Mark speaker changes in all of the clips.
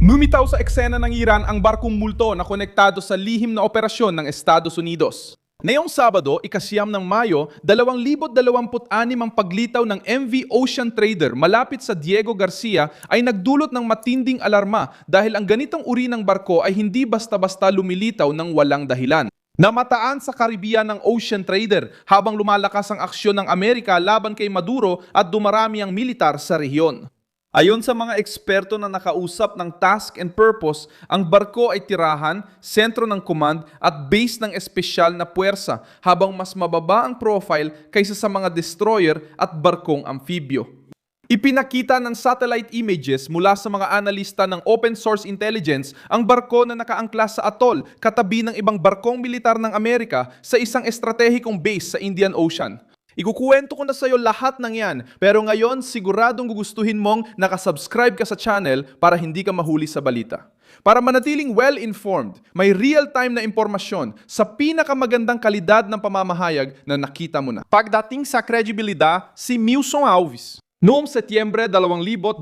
Speaker 1: Lumitaw sa eksena ng Iran ang barkong multo na konektado sa lihim na operasyon ng Estados Unidos. Ngayong Sabado, ika-9 ng Mayo, 2026 ang paglitaw ng MV Ocean Trader malapit sa Diego Garcia ay nagdulot ng matinding alarma dahil ang ganitong uri ng barko ay hindi basta-basta lumilitaw ng walang dahilan. Namataan sa Caribbean ng Ocean Trader habang lumalakas ang aksyon ng Amerika laban kay Maduro at dumarami ang militar sa rehiyon. Ayon sa mga eksperto na nakausap ng Task and Purpose, ang barko ay tirahan, sentro ng command at base ng espesyal na puwersa habang mas mababa ang profile kaysa sa mga destroyer at barkong amphibyo. Ipinakita ng satellite images mula sa mga analista ng open source intelligence ang barko na nakaangkla sa atol katabi ng ibang barkong militar ng Amerika sa isang estratehikong base sa Indian Ocean. Ikukuwento ko na sa iyo lahat ng yan, pero ngayon siguradong gugustuhin mong nakasubscribe ka sa channel para hindi ka mahuli sa balita. Para manatiling well-informed, may real-time na impormasyon sa pinakamagandang kalidad ng pamamahayag na nakita mo na. Pagdating sa kredibilidad, si Milson Alves. Noong Setyembre 2025,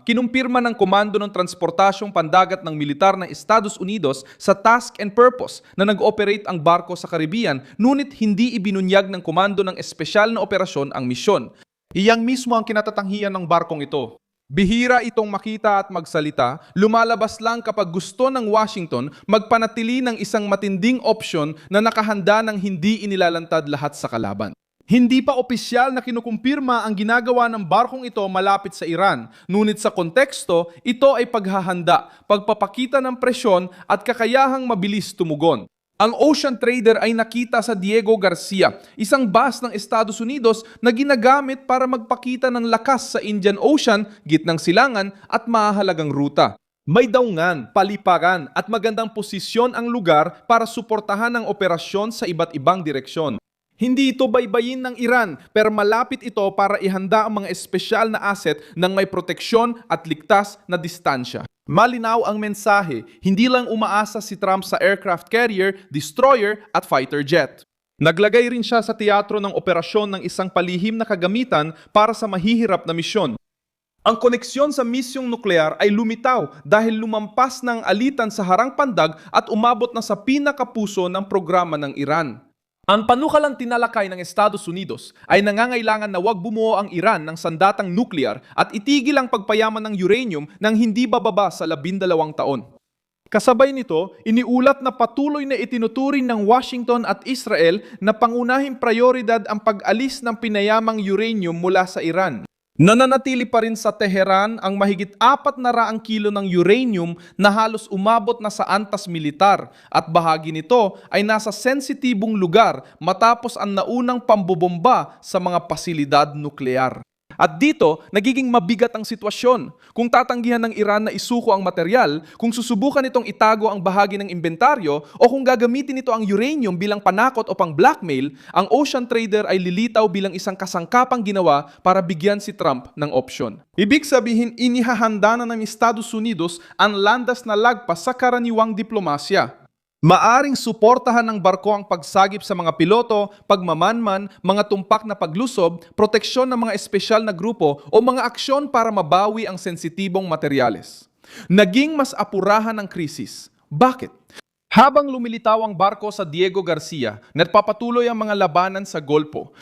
Speaker 1: kinumpirma ng Komando ng Transportasyong Pandagat ng Militar ng Estados Unidos sa Task and Purpose na nag-operate ang barko sa Caribbean, ngunit hindi ibinunyag ng Komando ng Espesyal na Operasyon ang misyon. Iyang mismo ang kinatatanghihan ng barkong ito. Bihira itong makita at magsalita, lumalabas lang kapag gusto ng Washington magpanatili ng isang matinding opsyon na nakahanda ng hindi inilalantad lahat sa kalaban. Hindi pa opisyal na kinukumpirma ang ginagawa ng barkong ito malapit sa Iran, ngunit sa konteksto, ito ay paghahanda, pagpapakita ng presyon at kakayahang mabilis tumugon. Ang Ocean Trader ay nakita sa Diego Garcia, isang base ng Estados Unidos na ginagamit para magpakita ng lakas sa Indian Ocean, gitnang silangan at mahahalagang ruta. May daungan, paliparan at magandang posisyon ang lugar para suportahan ang operasyon sa iba't ibang direksyon. Hindi ito baybayin ng Iran, pero malapit ito para ihanda ang mga espesyal na asset ng may proteksyon at ligtas na distansya. Malinaw ang mensahe, hindi lang umaasa si Trump sa aircraft carrier, destroyer at fighter jet. Naglagay rin siya sa teatro ng operasyon ng isang palihim na kagamitan para sa mahihirap na misyon. Ang koneksyon sa misyong nuklear ay lumitaw dahil lumampas ng alitan sa harang pandag at umabot na sa pinakapuso ng programa ng Iran. Ang panukalang tinalakay ng Estados Unidos ay nangangailangan na wag bumuo ang Iran ng sandatang nuklear at itigil ang pagpayaman ng uranium nang hindi bababa sa 12 taon. Kasabay nito, iniulat na patuloy na itinuturing ng Washington at Israel na pangunahing prioridad ang pag-alis ng pinayamang uranium mula sa Iran. Nananatili pa rin sa Tehran ang mahigit 400 kilo ng uranium na halos umabot na sa antas militar at bahagi nito ay nasa sensitibong lugar matapos ang naunang pambobomba sa mga pasilidad nuklear. At dito, nagiging mabigat ang sitwasyon. Kung tatanggihan ng Iran na isuko ang material, kung susubukan itong itago ang bahagi ng inventaryo, o kung gagamitin ito ang uranium bilang panakot o pang blackmail, ang Ocean Trader ay lilitaw bilang isang kasangkapang ginawa para bigyan si Trump ng opsyon. Ibig sabihin, inihahanda na ng Estados Unidos ang landas na lagpas sa karaniwang diplomasya. Maaring suportahan ng barko ang pagsagip sa mga piloto, pagmamanman, mga tumpak na paglusob, proteksyon ng mga espesyal na grupo o mga aksyon para mabawi ang sensitibong materyales. Naging mas apurahan ang krisis. Bakit? Habang lumilitaw ang barko sa Diego Garcia, nagpapatuloy ang mga labanan sa Golpo.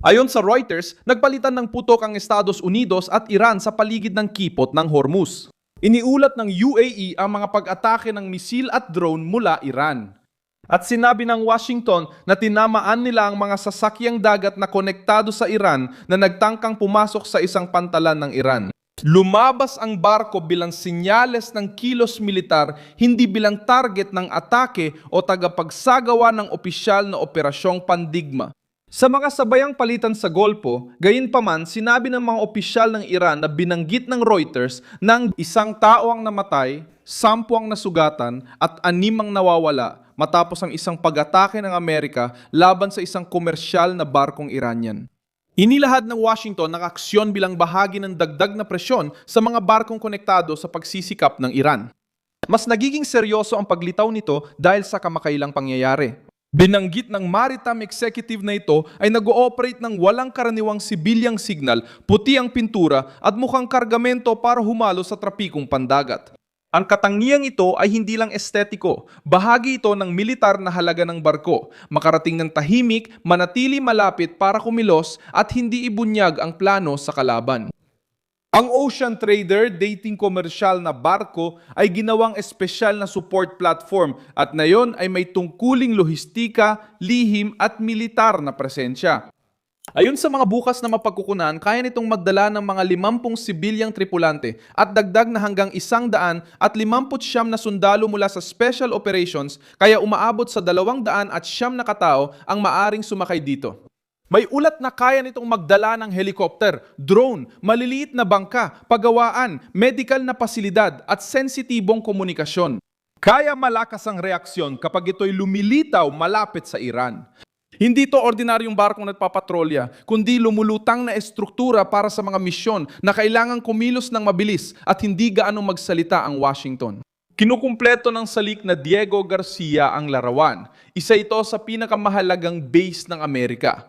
Speaker 1: Ayon sa Reuters, nagpalitan ng putok ang Estados Unidos at Iran sa paligid ng kipot ng Hormuz. Iniulat ng UAE ang mga pag-atake ng misil at drone mula Iran. At sinabi ng Washington na tinamaan nila ang mga sasakyang dagat na konektado sa Iran na nagtangkang pumasok sa isang pantalan ng Iran. Lumabas ang barko bilang senyales ng kilos militar, hindi bilang target ng atake o tagapagsagawa ng opisyal na operasyong pandigma. Sa mga sabayang palitan sa Golpo, gayunpaman sinabi ng mga opisyal ng Iran na binanggit ng Reuters na isang tao ang namatay, 10 ang nasugatan at 6 ang nawawala matapos ang isang pag-atake ng Amerika laban sa isang komersyal na barkong Iranian. Inilahad ng Washington ang aksyon bilang bahagi ng dagdag na presyon sa mga barkong konektado sa pagsisikap ng Iran. Mas nagiging seryoso ang paglitaw nito dahil sa kamakailang pangyayari. Binanggit ng maritime executive na ito ay nag-ooperate ng walang karaniwang sibilyang signal, puti ang pintura at mukhang kargamento para humalo sa trapikong pandagat. Ang katangiang ito ay hindi lang estetiko, bahagi ito ng militar na halaga ng barko, makarating ng tahimik, manatili malapit para kumilos at hindi ibunyag ang plano sa kalaban. Ang Ocean Trader, dating komersyal na barko, ay ginawang espesyal na support platform at ngayon ay may tungkuling lohistika, lihim at militar na presensya. Ayon sa mga bukas na mapagkukunan, kaya nitong magdala ng mga 50 sibilyang tripulante at dagdag na hanggang 159 na sundalo mula sa Special Operations, kaya umaabot sa 200 at siyam na katao ang maaring sumakay dito. May ulat na kaya nitong magdala ng helicopter, drone, maliliit na bangka, pagawaan, medical na pasilidad at sensitibong komunikasyon. Kaya malakas ang reaksyon kapag ito'y lumilitaw malapit sa Iran. Hindi to ordinaryong barkong nagpapatrolya, kundi lumulutang na estruktura para sa mga misyon na kailangang kumilos ng mabilis at hindi gaanong magsalita ang Washington. Kinukumpleto ng salik na Diego Garcia ang larawan. Isa ito sa pinakamahalagang base ng Amerika.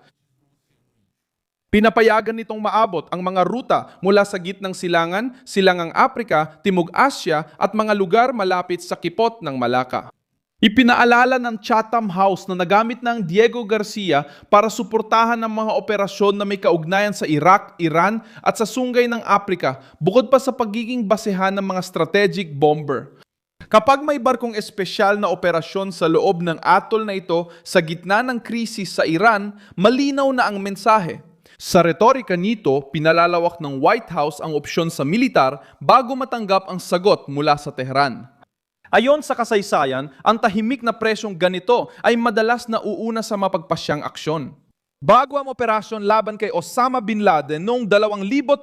Speaker 1: Pinapayagan nitong maabot ang mga ruta mula sa gitnang silangan, silangang Afrika, Timog Asya at mga lugar malapit sa kipot ng Malacca. Ipinaalala ng Chatham House na nagamit ng Diego Garcia para suportahan ng mga operasyon na may kaugnayan sa Iraq, Iran at sa sungay ng Afrika, bukod pa sa pagiging basehan ng mga strategic bomber. Kapag may barkong espesyal na operasyon sa loob ng atol na ito sa gitna ng krisis sa Iran, malinaw na ang mensahe. Sa retorika nito, pinalalawak ng White House ang opsyon sa militar bago matanggap ang sagot mula sa Tehran. Ayon sa kasaysayan, ang tahimik na presyong ganito ay madalas na uuna sa mapagpasyang aksyon. Bago ang operasyon laban kay Osama Bin Laden noong 2011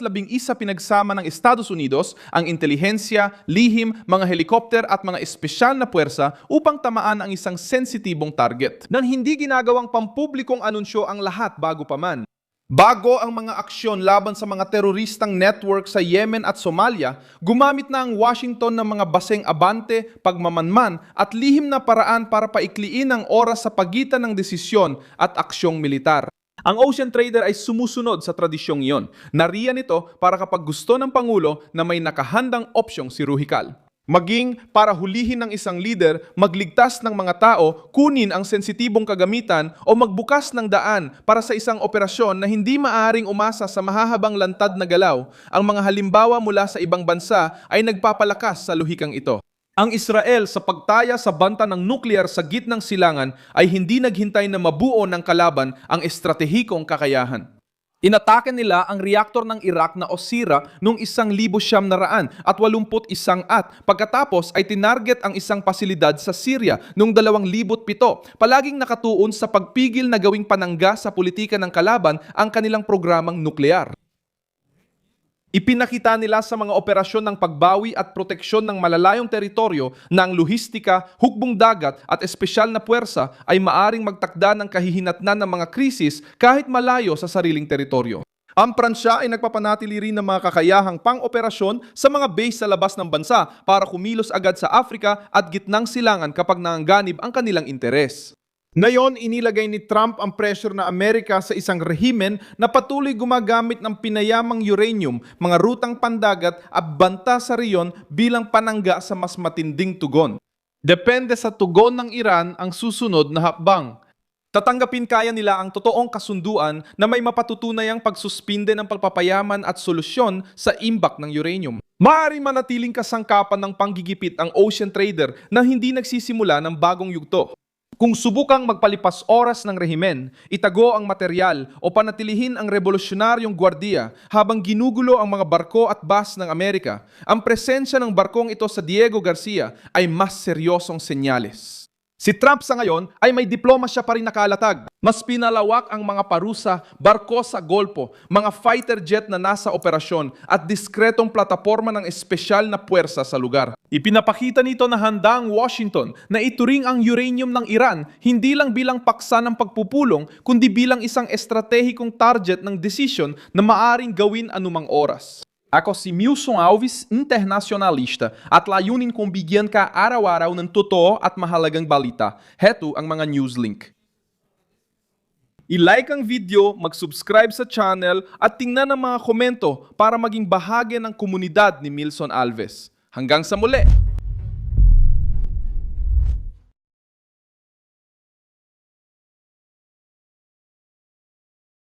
Speaker 1: pinagsama ng Estados Unidos ang intelihensya, lihim, mga helikopter at mga espesyal na puwersa upang tamaan ang isang sensitibong target. Nang hindi ginagawang pampublikong anunsyo ang lahat bago pa man. Bago ang mga aksyon laban sa mga teroristang network sa Yemen at Somalia, gumamit na ang Washington ng mga baseng abante, pagmamanman at lihim na paraan para paikliin ang oras sa pagitan ng desisyon at aksyong militar. Ang Ocean Trader ay sumusunod sa tradisyong iyon. Nariyan ito para kapag gusto ng Pangulo na may nakahandang opsyong si Ruhical. Maging para hulihin ng isang leader, magligtas ng mga tao, kunin ang sensitibong kagamitan o magbukas ng daan para sa isang operasyon na hindi maaring umasa sa mahahabang lantad na galaw, ang mga halimbawa mula sa ibang bansa ay nagpapalakas sa luhikang ito. Ang Israel sa pagtaya sa banta ng nuklear sa gitnang silangan ay hindi naghintay na mabuo ng kalaban ang estratehikong kakayahan. Inatake nila ang reaktor ng Iraq na Osira noong 1981 pagkatapos ay tinarget ang isang pasilidad sa Syria noong 2007, palaging nakatuon sa pagpigil na gawing panangga sa politika ng kalaban ang kanilang programang nuklear. Ipinakita nila sa mga operasyon ng pagbawi at proteksyon ng malalayong teritoryo na ang lohistika, hukbong dagat at espesyal na puwersa ay maaring magtakda ng kahihinatnan ng mga krisis kahit malayo sa sariling teritoryo. Ang Pransya ay nagpapanatili rin ng mga kakayahang pang-operasyon sa mga base sa labas ng bansa para kumilos agad sa Afrika at gitnang silangan kapag nanganganib ang kanilang interes. Ngayon, inilagay ni Trump ang pressure na Amerika sa isang rehimen na patuloy gumagamit ng pinayamang uranium, mga rutang pandagat at banta sa riyon bilang panangga sa mas matinding tugon. Depende sa tugon ng Iran ang susunod na hakbang. Tatanggapin kaya nila ang totoong kasunduan na may mapatutunayang pagsuspinde ng pagpapayaman at solusyon sa imbak ng uranium. Maaaring manatiling kasangkapan ng panggigipit ang Ocean Trader na hindi nagsisimula ng bagong yugto. Kung subukang magpalipas oras ng rehimen, itago ang materyal o panatilihin ang revolusyonaryong gwardiya habang ginugulo ang mga barko at bus ng Amerika, ang presensya ng barkong ito sa Diego Garcia ay mas seryosong senyales. Si Trump sa ngayon ay may diplomasya pa rin nakalatag. Mas pinalawak ang mga parusa, barko sa Golpo, mga fighter jet na nasa operasyon at diskretong plataporma ng espesyal na puwersa sa lugar. Ipinapakita nito na handa ang Washington na ituring ang uranium ng Iran hindi lang bilang paksa ng pagpupulong kundi bilang isang estratehikong target ng desisyon na maaring gawin anumang oras. Ako si Milson Alves, internacionalista, at layunin kong bigyan ka araw-araw ng totoo at mahalagang balita. Heto ang mga newslink. I-like ang video, mag-subscribe sa channel at tingnan ang mga komento para maging bahagi ng komunidad ni Milson Alves. Hanggang sa muli!